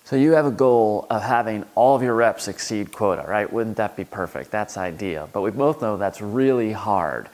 So you have a goal of having all of your reps exceed quota, right? Wouldn't that be perfect? That's ideal. But we both know that's really hard.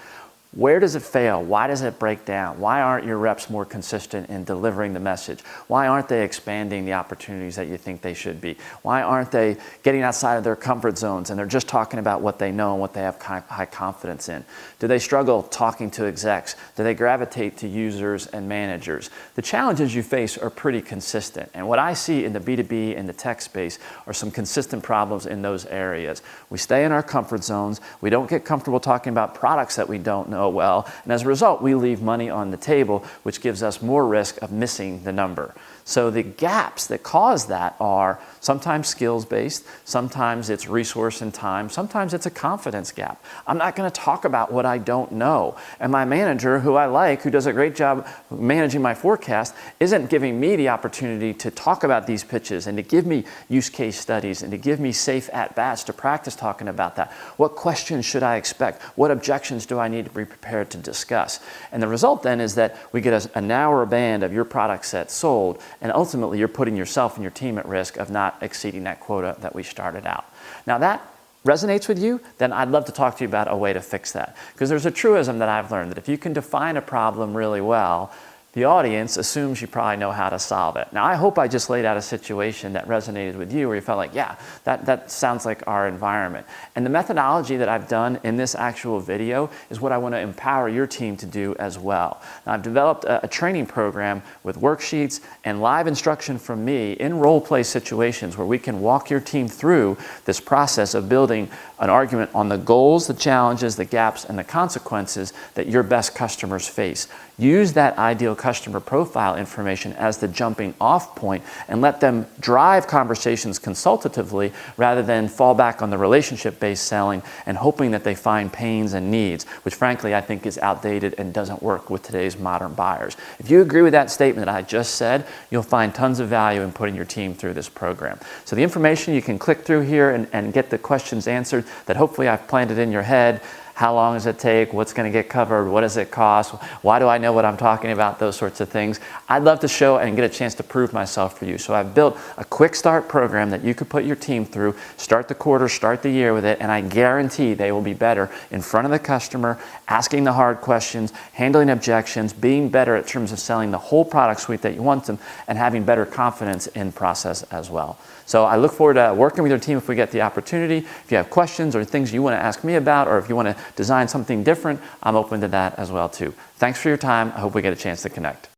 Where does it fail? Why does it break down? Why aren't your reps more consistent in delivering the message? Why aren't they expanding the opportunities that you think they should be? Why aren't they getting outside of their comfort zones and they're just talking about what they know and what they have high confidence in? Do they struggle talking to execs? Do they gravitate to users and managers? The challenges you face are pretty consistent. And what I see in the B2B and the tech space are some consistent problems in those areas. We stay in our comfort zones. We don't get comfortable talking about products that we don't know well, and as a result, we leave money on the table, which gives us more risk of missing the number. So the gaps that cause that are sometimes skills-based, sometimes it's resource and time, sometimes it's a confidence gap. I'm not going to talk about what I don't know. And my manager, who I like, who does a great job managing my forecast, isn't giving me the opportunity to talk about these pitches and to give me use case studies and to give me safe at-bats to practice talking about that. What questions should I expect? What objections do I need to be prepared to discuss? And the result then is that we get a narrower band of your product set sold, and ultimately you're putting yourself and your team at risk of not exceeding that quota that we started out. Now that resonates with you, then I'd love to talk to you about a way to fix that. Because there's a truism that I've learned that if you can define a problem really well, the audience assumes you probably know how to solve it. Now, I hope I just laid out a situation that resonated with you where you felt like, yeah, that sounds like our environment. And the methodology that I've done in this actual video is what I want to empower your team to do as well. Now, I've developed a training program with worksheets and live instruction from me in role-play situations where we can walk your team through this process of building an argument on the goals, the challenges, the gaps, and the consequences that your best customers face. Use that ideal customer profile information as the jumping off point and let them drive conversations consultatively rather than fall back on the relationship-based selling and hoping that they find pains and needs, which frankly I think is outdated and doesn't work with today's modern buyers. If you agree with that statement that I just said, you'll find tons of value in putting your team through this program. So the information you can click through here and get the questions answered that hopefully I've planted in your head. How long does it take? What's going to get covered? What does it cost? Why do I know what I'm talking about? Those sorts of things. I'd love to show and get a chance to prove myself for you. So I've built a quick start program that you could put your team through, start the quarter, start the year with it, and I guarantee they will be better in front of the customer, asking the hard questions, handling objections, being better in terms of selling the whole product suite that you want them, and having better confidence in process as well. So I look forward to working with your team if we get the opportunity. If you have questions or things you want to ask me about, or if you want to design something different, I'm open to that as well too. Thanks for your time. I hope we get a chance to connect.